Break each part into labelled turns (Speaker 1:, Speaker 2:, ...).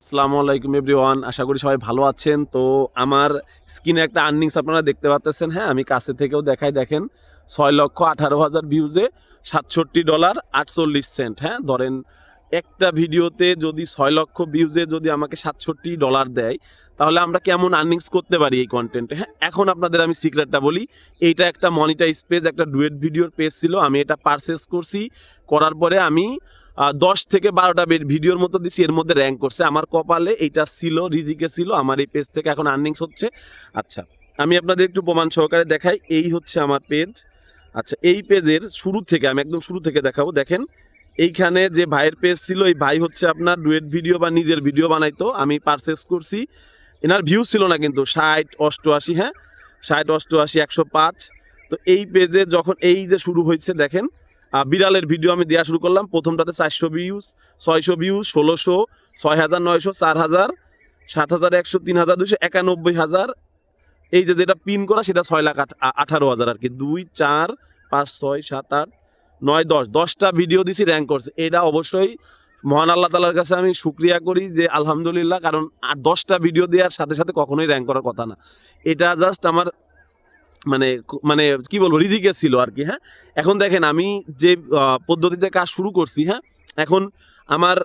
Speaker 1: আসসালামু আলাইকুম এভরিওয়ান, আশা করি সবাই ভালো আছেন। তো আমার স্ক্রিনে একটা আর্নিংস আপনারা দেখতে পাচ্ছেন। হ্যাঁ, আমি কাছে থেকেও দেখাই, দেখেন 6,18,000 ভিউজে $67.48। হ্যাঁ, ধরেন একটা ভিডিওতে যদি 6 লক্ষ ভিউজে যদি আমাকে $67 দেয়, তাহলে আমরা কেমন আর্নিংস করতে পারি এই কন্টেন্টে। হ্যাঁ, এখন আপনাদের আমি সিক্রেটটা বলি। এইটা একটা মনিটাইজ পেজ, একটা ডুয়েট ভিডিওর পেজ ছিল। আমি এটা পারচেস করছি, করার পরে আমি 10 থেকে 12টা ভিডিওর মতো দিচ্ছি, এর মধ্যে র্যাঙ্ক করছে। আমার কপালে এইটা ছিল, রিজিকে ছিল। আমার এই পেজ থেকে এখন আর্নিংস হচ্ছে। আচ্ছা, আমি আপনাদের একটু প্রমাণ সহকারে দেখাই। এই হচ্ছে আমার পেজ। আচ্ছা, এই পেজের শুরু থেকে আমি একদম শুরু থেকে দেখাবো। দেখেন, এইখানে যে ভাইয়ের পেজ ছিল, এই ভাই হচ্ছে আপনার ডুয়েট ভিডিও বা নিজের ভিডিও বানাইতো। আমি পারচেস করছি, এনার ভিউ ছিল না কিন্তু 60, 88। হ্যাঁ, 60, 88, 105। তো এই পেজে যখন এই যে শুরু হয়েছে, দেখেন বিড়ালের ভিডিও আমি দেওয়া শুরু করলাম। প্রথমটাতে 400 ভিউজ, 600 ভিউজ, 1600, 6,900, 4,000, 7,100, 3,200, 91,000। এই যে যেটা পিন করা সেটা 6,18,000 আর কি। 2, 4, 5, 6, 7, 8, 9, 10, 10টা ভিডিও দিছি, র্যাঙ্ক করছে। এটা অবশ্যই মহান আল্লাহ তাআলার কাছে আমি শুকরিয়া করি যে আলহামদুলিল্লাহ, কারণ 10টা ভিডিও দেওয়ার সাথে সাথে কখনোই র্যাঙ্ক করার কথা না। এটা জাস্ট আমার মানে মানে কি বলবো, রিজিকে ছিল আর কি। হ্যাঁ, এখন দেখেন আমি যে পদ্ধতিতে কাজ শুরু করছি। হ্যাঁ, এখন আমার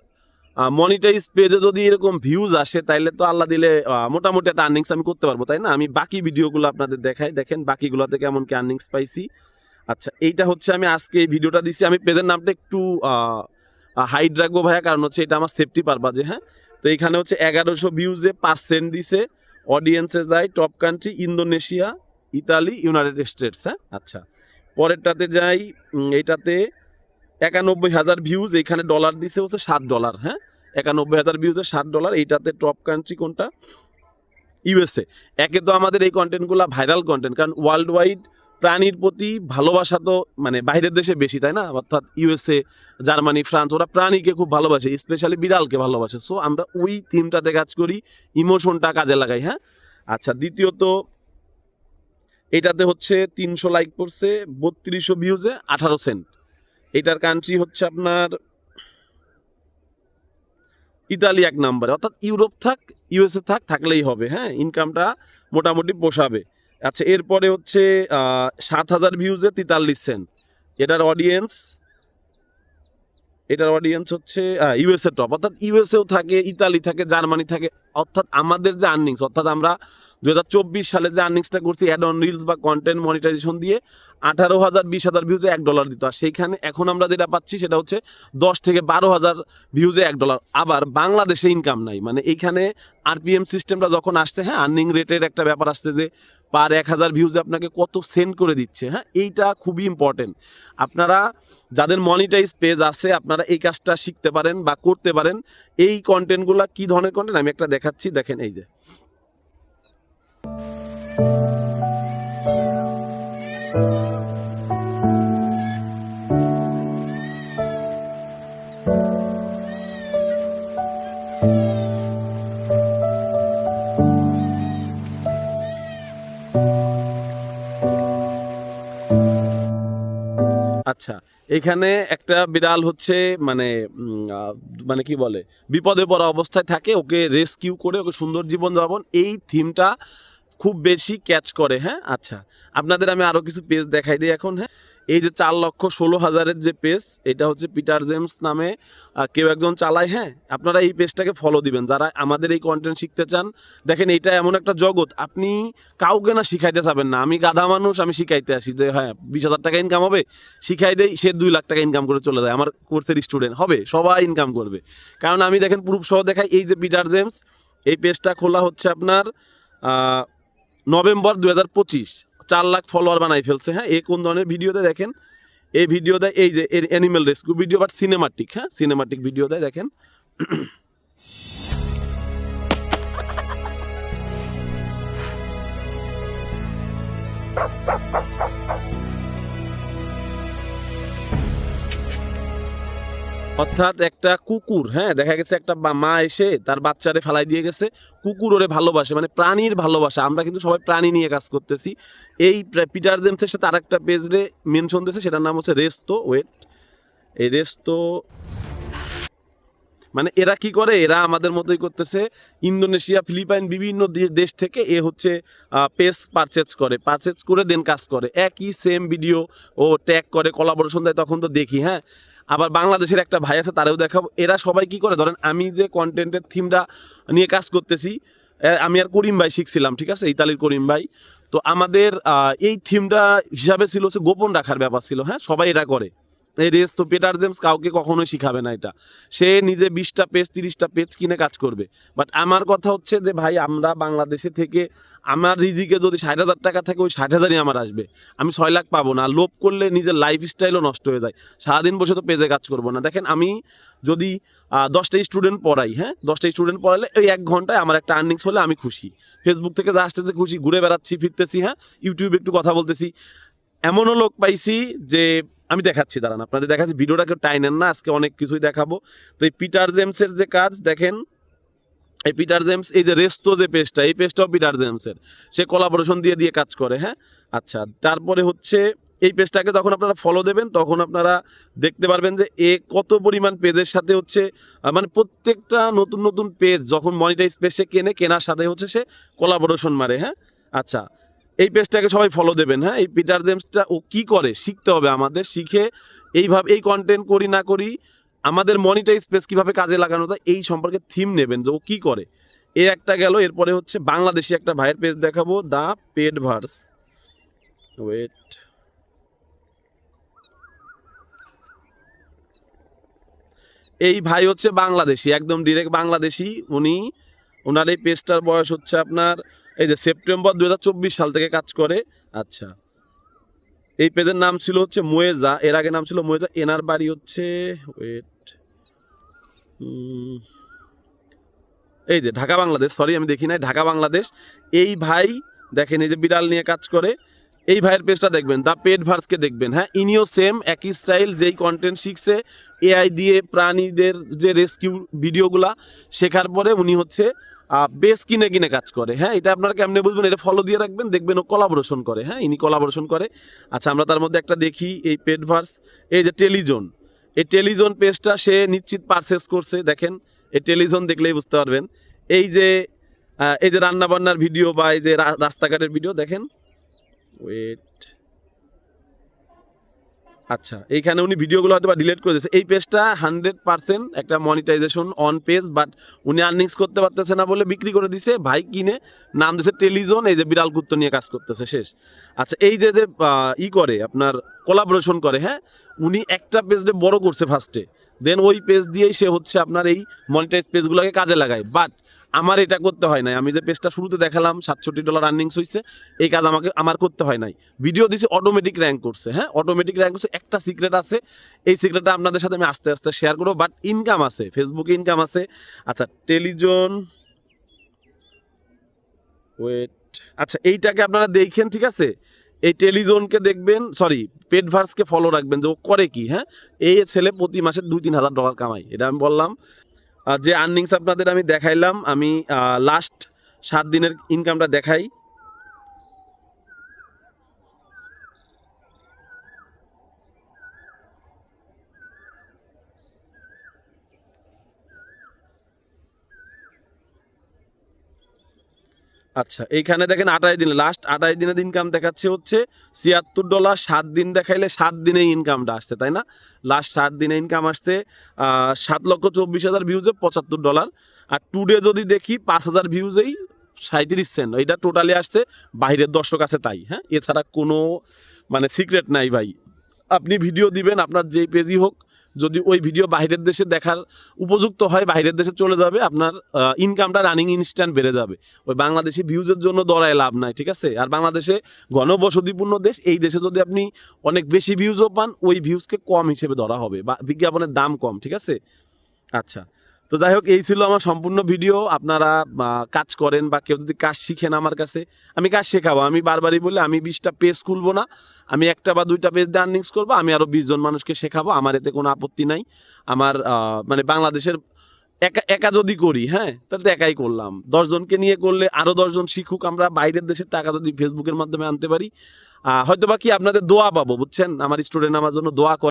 Speaker 1: মনিটাইজ পেজে যদি এরকম ভিউজ আসে, তাইলে তো আল্লাহ দিলে মোটামুটি একটা আর্নিংস আমি করতে পারবো, তাই না? আমি বাকি ভিডিওগুলো আপনাদের দেখাই, দেখেন বাকিগুলোতে কেমন কি আর্নিংস পাইছি। আচ্ছা, এইটা হচ্ছে আমি আজকে এই ভিডিওটা দিছি। আমি পেজের নামটা একটু হাইড রাখবো ভাইয়া, কারণ হচ্ছে এটা আমার সেফটি পারপাজে। হ্যাঁ, তো এইখানে হচ্ছে 1100 ভিউজে 5 সেন্ট দিছে। অডিয়েন্সে যায় top country Indonesia, Italy, United states. হ্যাঁ, আচ্ছা, পরেরটাতে যাই। এইটাতে 91,000 ভিউজ, এইখানে ডলার দিছে হচ্ছে $7। হ্যাঁ, 91,000 ভিউজে $7। এইটাতে টপ কান্ট্রি কোনটা? ইউএসএ। একে তো আমাদের এই কন্টেন্টগুলো ভাইরাল কন্টেন্ট, কারণ ওয়ার্ল্ড ওয়াইড প্রাণীর প্রতি ভালোবাসা তো মানে বাইরের দেশে বেশি, তাই না? অর্থাৎ ইউএসএ, জার্মানি, ফ্রান্স, ওরা প্রাণীকে খুব ভালোবাসে, স্পেশালি বিড়ালকে ভালোবাসে। সো আমরা ওই থিমটাতে কাজ করি, ইমোশনটা কাজে লাগাই। হ্যাঁ, আচ্ছা, দ্বিতীয়ত এটাতে হচ্ছে 300 লাইক পড়ছে, 3200 ভিউজে 18 সেন্ট। এটার কান্ট্রি হচ্ছে আপনার ইতালি 1 নম্বরে। অর্থাৎ ইউরোপ থাক, ইউএসএ থাকলেই হবে। হ্যাঁ, ইনকামটা মোটামুটি পোষাবে। আচ্ছা, এরপরে হচ্ছে 7,000 ভিউজে 43 সেন্ট। এটার অডিয়েন্স হচ্ছে ইউএসএ টপ। অর্থাৎ ইউএসএও থাকে, ইতালি থাকে, জার্মানি থাকে। অর্থাৎ আমাদের যে আর্নিংস, অর্থাৎ আমরা 2024 সালে যে আর্নিংসটা করছি অ্যাড অন রিলস বা কন্টেন্ট মনিটাইজেশন দিয়ে, 18,000, 20,000 ভিউজে $1 দিত। আর সেইখানে এখন আমরা যেটা পাচ্ছি সেটা হচ্ছে 10 থেকে 12,000 ভিউজে $1। আবার বাংলাদেশে ইনকাম নাই, মানে এইখানে আরপিএম সিস্টেমটা যখন আসছে, হ্যাঁ, আর্নিং রেটের একটা ব্যাপার আসছে যে পার 1,000 ভিউজে আপনাকে কত সেন্ড করে দিচ্ছে। হ্যাঁ, এইটা খুবই ইম্পর্টেন্ট। আপনারা যাদের মনিটাইজ পেজ আছে, আপনারা এই কাজটা শিখতে পারেন বা করতে পারেন। এই কন্টেন্টগুলো কি ধরনের কন্টেন্ট আমি একটা দেখাচ্ছি, দেখেন। এই যে আচ্ছা, এখানে একটা বিড়াল হচ্ছে মানে মানে কি বলে, বিপদে পড়া অবস্থায় থাকে, ওকে রেস্কিউ করে ওকে সুন্দর জীবনযাপন, এই থিমটা খুব বেশি ক্যাচ করে। হ্যাঁ, আচ্ছা, আপনাদের আমি আরও কিছু পেজ দেখাই দিই এখন। হ্যাঁ, এই যে 4,16,000-এর যে পেজ, এটা হচ্ছে পিটার জেমস নামে কেউ একজন চালায়। হ্যাঁ, আপনারা এই পেজটাকে ফলো দিবেন যারা আমাদের এই কন্টেন্ট শিখতে চান। দেখেন, এটা এমন একটা জগৎ, আপনি কাউকে না শিখাইতে চাবেন না। আমি গাধা মানুষ, আমি শিখাইতে আসি যে হ্যাঁ 20,000 টাকা ইনকাম হবে, শিখাই দেই, সে 2 লাখ টাকা ইনকাম করে চলে যায়। আমার কোর্সের স্টুডেন্ট হবে, সবাই ইনকাম করবে, কারণ আমি দেখেন প্রুফ সহ দেখাই। এই যে পিটার জেমস, এই পেজটা খোলা হচ্ছে আপনার নভেম্বর 2025, 4 লাখ ফলোয়ার বানাই ফেলছে। হ্যাঁ, এই কোন ধরনের ভিডিও দেয় দেখেন। এই ভিডিও দেয়, এই যে animal rescue video, but cinematic. হ্যাঁ, সিনেমাটিক ভিডিও দেয়, দেখেন। অর্থাৎ একটা কুকুর, হ্যাঁ, দেখা গেছে একটা মা এসে তার বাচ্চারে ফেলাই দিয়ে গেছে, কুকুর ওরে ভালোবাসে, মানে প্রাণীর ভালোবাসা। আমরা কিন্তু সবাই প্রাণী নিয়ে কাজ করতেছি। এই পিটার জেমসের সাথে আর একটা পেজরে মেনশন দিয়েছে, সেটার নাম হচ্ছে রেস্তো ওয়েট। এই রেস্তো মানে এরা কি করে, এরা আমাদের মতোই করতেছে, ইন্দোনেশিয়া ফিলিপাইন বিভিন্ন দেশ থেকে এ হচ্ছে পেজ পারচেজ করে দেন কাজ করে, একই সেম ভিডিও ও ট্যাগ করে, কোলাবোরেশন দেয়, তখন তো দেখি। হ্যাঁ, আবার বাংলাদেশের একটা ভাই আছে, তারেও দেখাবো। এরা সবাই কি করে, ধরেন আমি যে কন্টেন্টের থিমটা নিয়ে কাজ করতেছি, আমি আর করিম ভাই শিখছিলাম, ঠিক আছে, ইতালির করিম ভাই। তো আমাদের এই থিমটা হিসাবে ছিল হচ্ছে গোপন রাখার ব্যাপার ছিল। হ্যাঁ, সবাই এটা করে, এই রেস তো পিটার জেমস কাউকে কখনোই শিখাবে না এটা, সে নিজে 20টা পেজ 30টা পেজ কিনে কাজ করবে। বাট আমার কথা হচ্ছে যে ভাই, আমরা বাংলাদেশে থেকে আমার রিজিকে যদি 60,000 টাকা থাকে, ওই 60,000ই আমার আসবে, আমি 6 লাখ পাবো না। লোভ করলে নিজের লাইফ স্টাইলও নষ্ট হয়ে যায়, সারাদিন বসে তো পেজে কাজ করবো না। দেখেন, আমি যদি 10টা স্টুডেন্ট পড়াই, হ্যাঁ, 10টা স্টুডেন্ট পড়ালে ওই 1 ঘন্টায় আমার একটা আর্নিংস হলে আমি খুশি। ফেসবুক থেকে যা আসতেছে খুশি, ঘুরে বেড়াচ্ছি, ফিরতেছি, হ্যাঁ, ইউটিউবে একটু কথা বলতেছি। এমনও লোক পাইছি যে, আমি দেখাচ্ছি, দাঁড়ান আপনাদের দেখাচ্ছি, ভিডিওটা কেউ টাইনেন না, আজকে অনেক কিছুই দেখাবো। তো এই পিটার জেমসের যে কাজ দেখেন, এই পিটার জেমস, এই যে রেস্তো যে পেজটা, এই পেজটাও পিটার জেমসের, সে কোলাবোরেশন দিয়ে দিয়ে কাজ করে। হ্যাঁ, আচ্ছা, তারপরে হচ্ছে এই পেজটাকে যখন আপনারা ফলো দেবেন, তখন আপনারা দেখতে পারবেন যে এ কত পরিমাণ পেজের সাথে হচ্ছে, মানে প্রত্যেকটা নতুন নতুন পেজ যখন মনিটাইজ পেজ সে কেনার সাথে হচ্ছে সে কোলাবোরেশন মারে। হ্যাঁ, আচ্ছা, এই পেজটাকে সবাই ফলো দেবেন। হ্যাঁ, এই পিটার জেমসটা ও কি করে শিখতে হবে আমাদের, শিখে এইভাবে এই কন্টেন্ট করি না করি আমাদের মনিটাইজ পেজ কীভাবে কাজে লাগানো যায় এই সম্পর্কে থিম নেবেন যে ও কী করে। এ একটা গেল, এরপরে হচ্ছে বাংলাদেশি একটা ভাইয়ের পেজ দেখাবো, দ্য পেড ভার্স। ওয়েট, এই ভাই হচ্ছে বাংলাদেশি, একদম ডিরেক্ট বাংলাদেশি। ওনার এই পেজটার বয়স হচ্ছে আপনার, এই যে সেপ্টেম্বর 2024 সাল থেকে কাজ করে। আচ্ছা, এই পেজের নাম ছিল হচ্ছে মোয়েজা, এর আগে নাম ছিল মোয়েজা। এনার বাড়ি হচ্ছে, ওয়েট, এই যে ঢাকা বাংলাদেশ, সরি আমি দেখি নাই, ঢাকা বাংলাদেশ। এই ভাই দেখেন, এই যে বিড়াল নিয়ে কাজ করে, এই ভাইয়ের পেজটা দেখবেন, দ্য পেড ভার্সকে দেখবেন। হ্যাঁ, ইনিও সেম একই স্টাইল, যেই কন্টেন্ট শিখছে এআই দিয়ে, প্রাণীদের যে রেস্কিউ ভিডিওগুলা শেখার পরে উনি হচ্ছে বেস কিনে কিনে কাজ করে। হ্যাঁ, এটা আপনারা কেমনে বুঝবেন, এটা ফলো দিয়ে রাখবেন, দেখবেন ও কোলাবোরেশন করে। হ্যাঁ, ইনি কোলাবোরেশন করে। আচ্ছা, আমরা তার মধ্যে একটা দেখি, এই পেড ভার্স, এই যে টেলিজোন, এই টেলিজোন পেজটা সে নিশ্চিত পারচেস করছে। দেখেন, এই টেলিজোন দেখলেই বুঝতে পারবেন। এই যে রান্নাবান্নার ভিডিও বা এই যে রাস্তাঘাটের ভিডিও দেখেন। ওয়েট, আচ্ছা, এইখানে উনি ভিডিওগুলো হয়তো বা ডিলিট করে দিয়েছে। এই পেজটা 100% একটা মনিটাইজেশন অন পেজ, বাট উনি আর্নিংস করতে পারতেছে না বলে বিক্রি করে দিছে। ভাই কিনে নাম দিয়েছে টেলিজোন, এই যে বিড়াল কুত্তো নিয়ে কাজ করতেছে, শেষ। আচ্ছা, এই যে করে আপনার কোলাবোরেশন করে। হ্যাঁ, উনি একটা পেজে বড় করছে ফার্স্টে, দেন ওই পেজ দিয়েই সে হচ্ছে আপনার এই মনিটাইজ পেজগুলোকে কাজে লাগায়। বাট আমার এটা করতে হয় নাই, আমি যে পেজটা শুরুতে দেখালাম $67 আর্নিংস হয়েছে, এই কাজ আমার করতে হয় নাই। ভিডিও দিয়েছি, অটোমেটিক র্যাঙ্ক করছে। হ্যাঁ, অটোমেটিক র্যাঙ্ক করছে। একটা সিক্রেট আছে, এই সিক্রেটটা আপনাদের সাথে আমি আস্তে আস্তে শেয়ার করবো, বাট ইনকাম আছে, ফেসবুকে ইনকাম আছে। আচ্ছা, টেলিজোন, ওয়েট, আচ্ছা, এইটাকে আপনারা দেখেন, ঠিক আছে, এই টেলিজোনকে দেখবেন, সরি, পেড ভার্সকে ফলো রাখবেন যে ও করে কি। হ্যাঁ, এই ছেলে প্রতি মাসে $2-3 কামাই, এটা আমি বললাম। যে আর্নিংস আপনাদের আমি দেখাইলাম, আমি লাস্ট 7 দিনের ইনকামটা দেখাই। আচ্ছা, এইখানে দেখেন 28 দিনে, লাস্ট 28 দিনের ইনকাম দেখাচ্ছে হচ্ছে $76। 7 দিন দেখাইলে 7 দিনে ইনকামটা আসছে, তাই না? লাস্ট 7 দিনে ইনকাম আসছে 7,24,000 ভিউজে $75। আর টুডে যদি দেখি 5,000 ভিউজেই 37 সেন্ট, এটা টোটালি আসছে বাইরের দর্শক আছে তাই। হ্যাঁ, এছাড়া কোনো মানে সিক্রেট নাই ভাই। আপনি ভিডিও দিবেন, আপনার যেই পেজই হোক, যদি ওই ভিডিও বাইরের দেশে দেখার উপযুক্ত হয়, বাইরের দেশে চলে যাবে, আপনার ইনকামটা রানিং ইনস্ট্যান্ট বেড়ে যাবে। ওই বাংলাদেশি ভিউজের জন্য দৌড়ায় লাভ নাই, ঠিক আছে? আর বাংলাদেশে ঘনবসতিপূর্ণ দেশ, এই দেশে যদি আপনি অনেক বেশি ভিউজও পান, ওই ভিউজকে কম হিসেবে ধরা হবে বা বিজ্ঞাপনের দাম কম, ঠিক আছে? আচ্ছা, তো যাই হোক, এই ছিল আমার সম্পূর্ণ ভিডিও। আপনারা কাজ করেন বা কেউ যদি কাজ শিখেন আমার কাছে, আমি কাজ শেখাবো। আমি বারবারই বলি, আমি 20টা পেজ খুলবো না, আমি 1টা বা 2টা পেজ দিয়ে আর্নিংস করবো, আমি আরও 20 জন মানুষকে শেখাবো, আমার এতে কোনো আপত্তি নাই। আমার মানে বাংলাদেশের একা যদি করি, হ্যাঁ, তাহলে তো একাই করলাম। 10 জনকে নিয়ে করলে আরও 10 জন শিখুক, আমরা বাইরের দেশের টাকা যদি ফেসবুকের মাধ্যমে আনতে পারি, হয়তো বা কি আপনাদের দোয়া পাবো, বুঝছেন? আমার স্টুডেন্ট আমার জন্য দোয়া করে।